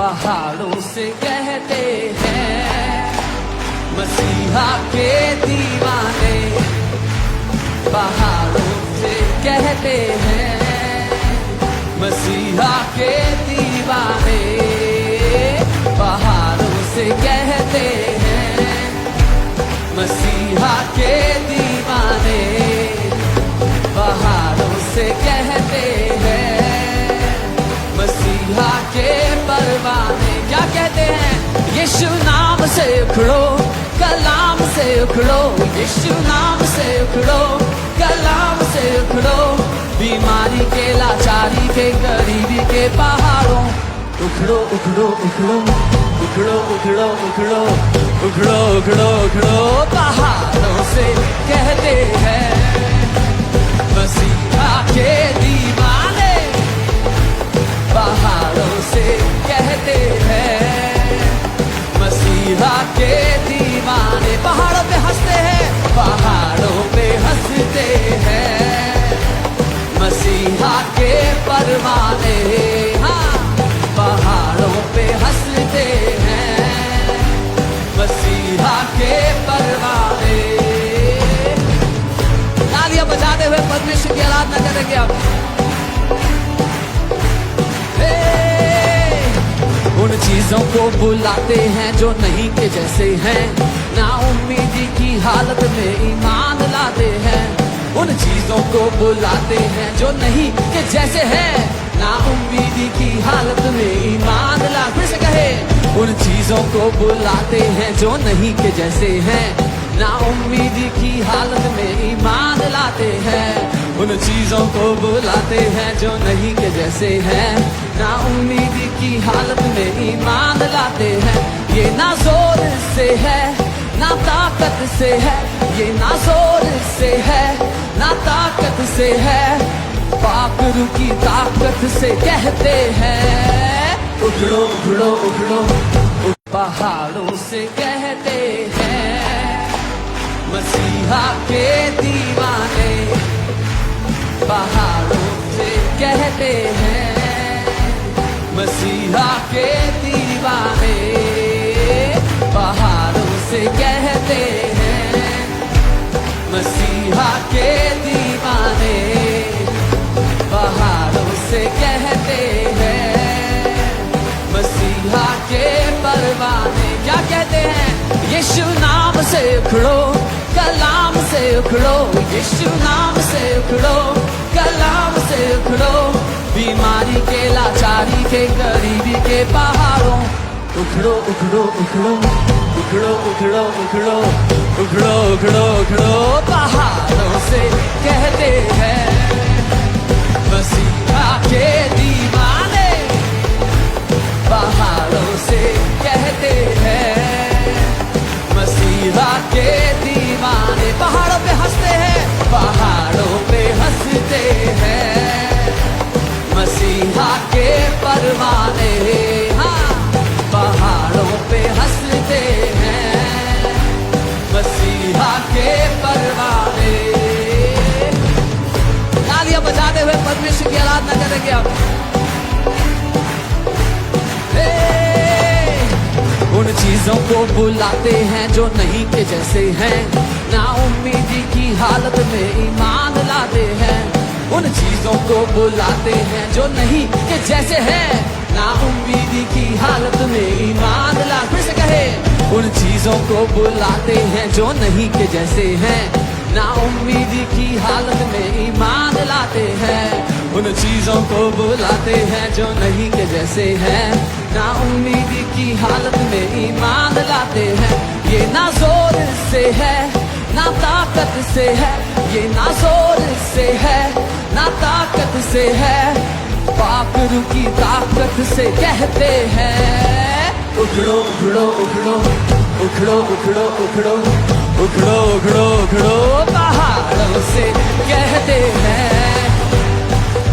पहाड़ों से कहते हैं मसीहा के दीवाने, पहाड़ों से कहते हैं मसीहा के दीवाने, पहाड़ों से कहते हैं मसीहा के दीवाने, पहाड़ों से कहते हैं मसीहा के परवाने। क्या कहते हैं? यीशु नाम से उखड़ो, कलाम से उखड़ो, यीशु नाम से उखड़ो, कलाम से उखड़ो, बीमारी के, लाचारी के, गरीबी के पहाड़ों उखड़ो उखड़ो उखड़ो उखड़ो उखड़ो उखड़ो उखड़ो उखड़ो उखड़ो, पहाड़ों से कहते हैं मसीहा के दीवाने, पहाड़ों से कहते हैं मसीहा के दीवाने। पहाड़ों पे हंसते हैं, पहाड़ों पे हंसते हैं मसीहा के परवाने। हाँ, पहाड़ों पे हंसते हैं मसीहा के परवाने। तालियां बजाते हुए परमेश्वर की आराधना करेंगे आप। उन चीजों को बुलाते हैं जो नहीं के जैसे हैं, ना उम्मीदी की हालत में ईमान लाते हैं। उन चीजों को बुलाते हैं जो नहीं के जैसे हैं, ना उम्मीदी की हालत में ईमान ला। फिर से कहे, उन चीजों को बुलाते हैं जो नहीं के जैसे हैं, ना उम्मीदी की हालत में ईमान लाते हैं। उन चीजों को बुलाते हैं जो नहीं के जैसे हैं, ना उम्मीदी की हालत में ईमान लाते हैं। ये ना जोर से है ना ताकत से है, ये ना जोर से है ना ताकत से है, पाकरू की ताकत से कहते हैं उखड़ो उखड़ो उखड़ो। पहाड़ों से कहते हैं मसीहा के दीवाने, पहाड़ों से कहते हैं मसीहा के दीवाने, पहाड़ों से कहते हैं मसीहा के दीवाने, पहाड़ों से कहते हैं मसीहा के परवाने। क्या कहते हैं? यीशु नाम से उखड़ो, कलाम से उखड़ो, यीशु नाम से उखड़ो, कलाम से उखड़ो, बीमारी के, लाचारी के, गरीबी के पहाड़ों उखड़ो उखड़ो उखड़ो उखड़ो उखड़ो उखड़ो उखड़ो उखड़ो उखड़ो, पहाड़ों से कहते हैं मसीहा के दीवाने, पहाड़ों से कहते हैं मसीहा के दीवाने। पहाड़ों पे हंसते हैं, पहाड़ों पे हंसते हैं मसीहा के परवाने। हाँ, पहाड़ों पे हंसते हैं मसीहा के परवाने। तालियां बजाते हुए परमेश्वर की आराधना करेंगे आप। उन चीजों को बुलाते हैं जो नहीं के जैसे हैं, ना उम्मीदी की हालत में ईमान लाते हैं। उन चीजों को बुलाते हैं जो नहीं के जैसे हैं, ना उम्मीदी की हालत में ईमान ला। फिर से कहे, उन चीजों को बुलाते हैं जो नहीं के जैसे हैं, ना उम्मीदी की हालत में ईमान लाते हैं। उन चीजों को बुलाते हैं जो नहीं के जैसे हैं, ना उम्मीदी की हालत में ईमान लाते हैं। ये ना जोर से है ना ताकत से है, ये ना जोर से है ना ताकत से है, पाकरू की ताकत से कहते हैं उखड़ो उखड़ो उखड़ो उखड़ो उखड़ो उखड़ो उखड़ो उखड़ो उखड़ो, पहाड़ों से कहते हैं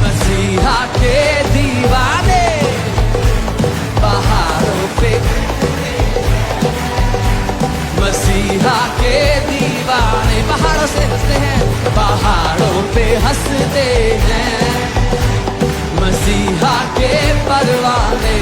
मसीहा के दीवाने, पहाड़ों पे मसीहा के दीवाने। पहाड़ों से हंसते हैं, पहाड़ों पे हंसते हैं मसीहा के परवाने।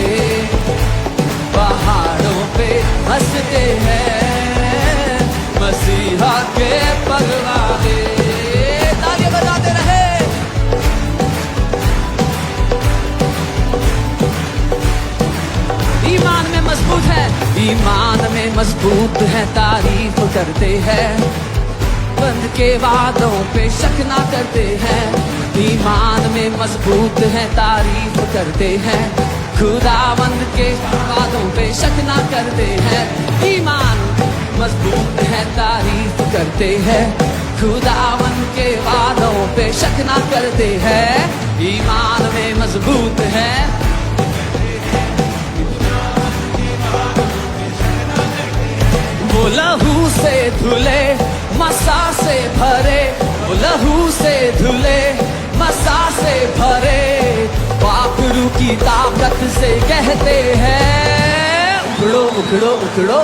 ईमान में मजबूत है, तारीफ करते हैं, बंद के वादों पे शक ना करते हैं। ईमान में मजबूत है, तारीफ करते हैं, खुदावंद के वादों पे शक ना करते हैं। ईमान मजबूत है, तारीफ करते हैं, खुदावंद के वादों पे शक ना करते हैं। ईमान में मजबूत है, वो लहू से धुले मसा से भरे, वो लहू से धुले मसा से भरे, पाखरू की ताकत से कहते हैं उखड़ो उखड़ो उखड़ो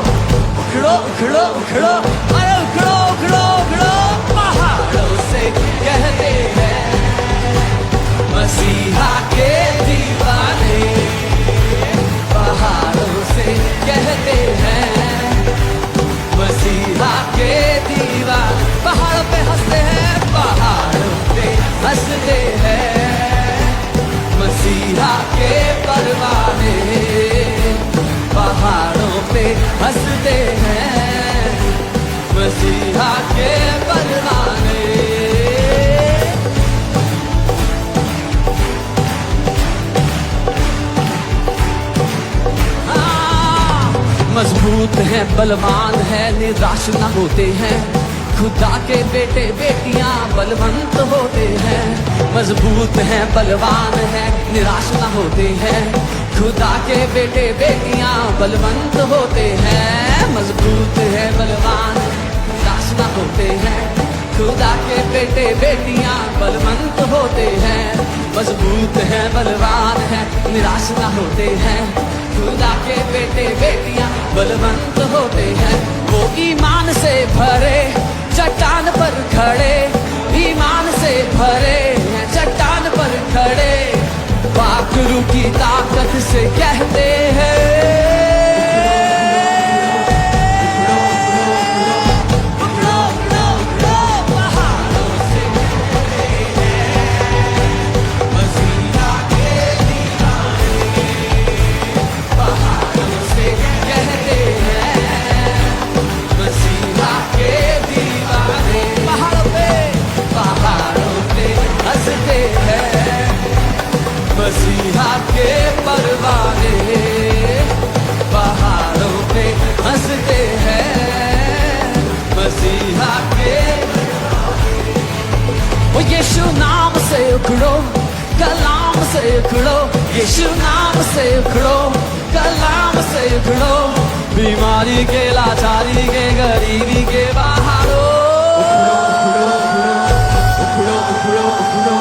उखड़ो उखड़ो उखड़ो, अरे उखड़ो उखड़ो उखड़ो, पहाड़ों से कहते हैं मसीहा के दीवाने, पहाड़ों से कहते हैं मसीहा के दीवाने। पहाड़ों पे हंसते हैं, पहाड़ों पे हंसते हैं मसीहा के परवाने, पहाड़ों पे हंसते हैं मसीहा के परवाने। मजबूत है, बलवान है, निराश न होते हैं, खुदा के बेटे बेटियां बलवंत होते हैं। मजबूत है, बलवान है, निराश न होते हैं, खुदा के बेटे बेटियां बलवंत होते हैं। मजबूत है, बलवान निराश न होते हैं, खुदा के बेटे बेटियां बलवंत होते हैं। मजबूत है, बलवान है, निराश न होते हैं, खुदा के बेटे बेटियां बलवंत होते हैं। वो ईमान से भरे चट्टान पर खड़े, ईमान से भरे हैं चट्टान पर खड़े, पाखरू की ताकत से कहते हैं मसीहा के परवाने, पहाड़ों पे हंसते हैं मसीहा के। वो यीशु नाम से उखड़ो, कलाम से उखड़ो, यीशु नाम से उखड़ो, कलाम से उखड़ो, बीमारी के, लाचारी के, गरीबी के बाहरों उखड़ो उखड़ो उखड़ो उखड़ो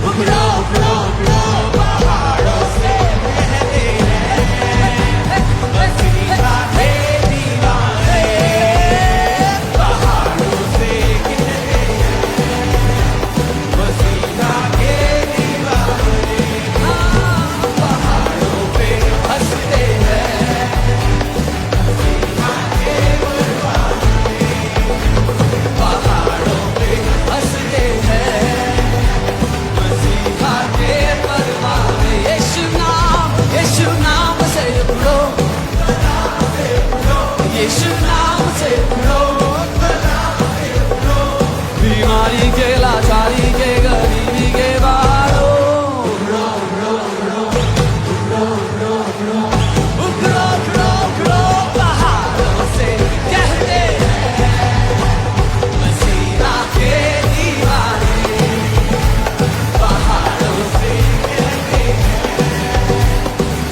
उखड़ो उखड़ो उखड़ो, पहाड़ों से कहते हैं मसीहा के दीवाने, पहाड़ों से कहते हैं मसीहा के दीवाने। पहाड़ों पे हंसते हैं मसीहा के परवाने, पहाड़ों पे हंसते हैं मसीहा के परवाने। यीशु नाम से उखड़ो, यीशु नाम से उखड़ो, बीमारी के, लाचारी के, गरीबी के बाहरों उखड़ो उखड़ो उखड़ो उखड़ो उखड़ो उखड़ो उखड़ो उखड़ो, पहाड़ों से कहते हैं मसीहा के दीवाने, पहाड़ों से कहते हैं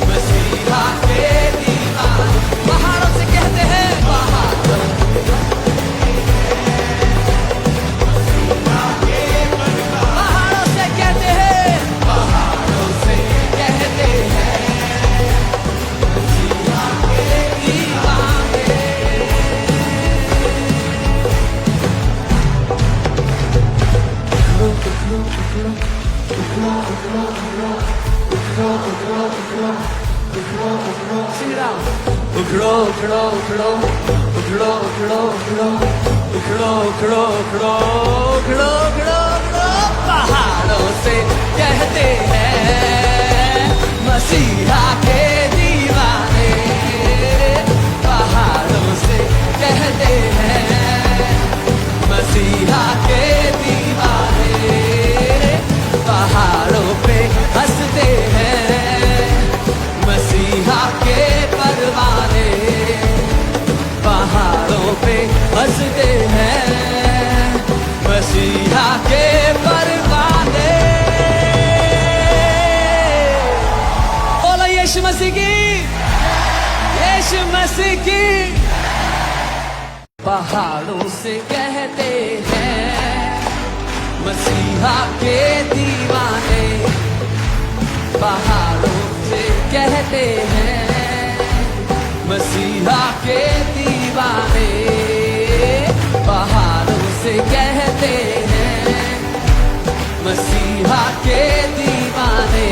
मसीहा के दीवाने। पहाड़ों से कहते हैं, पहाड़ों पहाड़ों से कहते हैं, पहाड़ों से कहते हैं मसीहा के दीवाने। Sing it out. उखड़ो उखड़ो उखड़ो उखड़ो उखड़ो उखड़ो उखड़ो उखड़ो उखड़ो उखड़ो उखड़ो उखड़ो, पहाड़ों से कहते हैं मसीहा के दीवाने, मसीहा के परवाने पहाड़ों पे हंसते हैं, मसीहा के परवाने। बोलो यीशु मसीह की, यीशु मसीह की। पहाड़ों से कहते हैं मसीहा के दीवाने, पहाड़ों से कहते हैं मसीहा के दीवाने, पहाड़ों से कहते हैं मसीहा के दीवाने,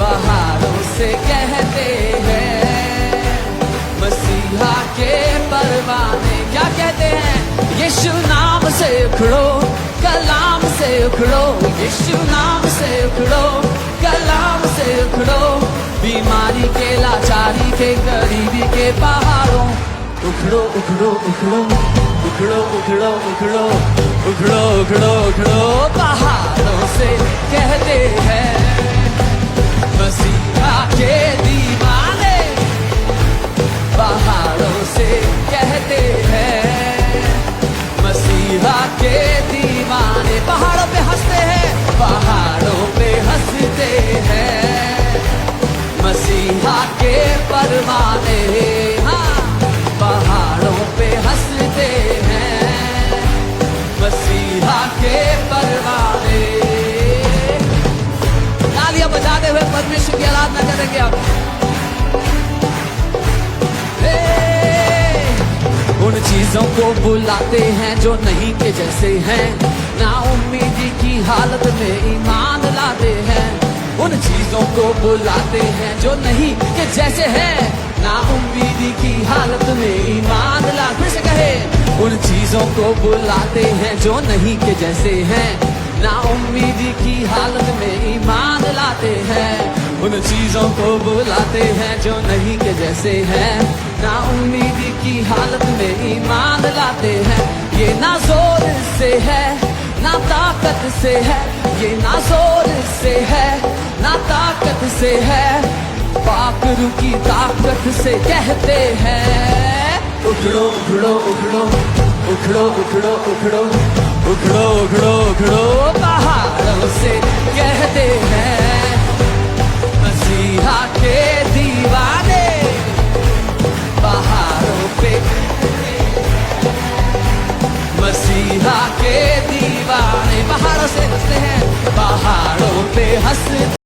पहाड़ों से कहते हैं मसीहा के परवाने। क्या कहते हैं? यीशु नाम से उखड़ो, कलाम से उखड़ो, यीशु नाम से उखड़ो, कलाम से उखड़ो, बीमारी के, लाचारी के, गरीबी के पहाड़ों उखड़ो उखड़ो उखड़ो उखड़ो उखड़ो उखड़ो उखड़ो उखड़ो उखड़ो, पहाड़ों से कहते हैं मसीहा के दीवाने, पहाड़ों से कहते हैं मसीहा के दीवाने। पहाड़ों पे हंसते हैं, पहाड़ों पे हंसते हैं मसीहा के परवाने। हाँ, पहाड़ों पे हंसते हैं मसीहा के परवाने। तालियां बजाते हुए परमेश्वर की आराधना करेंगे आप। उन चीजों को बुलाते हैं जो नहीं के जैसे हैं, ना उम्मीदी की हालत में ईमान लाते हैं। उन चीजों को बुलाते हैं जो नहीं के जैसे हैं, ना उम्मीदी की हालत में ईमान लाते। फिर से कहे, उन चीजों को बुलाते हैं जो नहीं के जैसे हैं, ना उम्मीदी की हालत में ईमान लाते हैं। उन चीजों को बुलाते हैं जो नहीं के जैसे हैं, ना उम्मीदी की हालत में ईमान लाते हैं। ये ना जोर से है ना ताकत से है, ये ना जोर से है ना ताकत से है, पाकरू की ताकत से कहते हैं उखड़ो उखड़ो उखड़ो उखड़ो उखड़ो उखड़ो उखड़ो उखड़ो उखड़ो, पहाड़ों से कहते हैं मसीहा के दीवाने, पहाड़ों पे मसीहा के दीवाने। पहाड़ों से हंसते हैं, पहाड़ों पे हंसते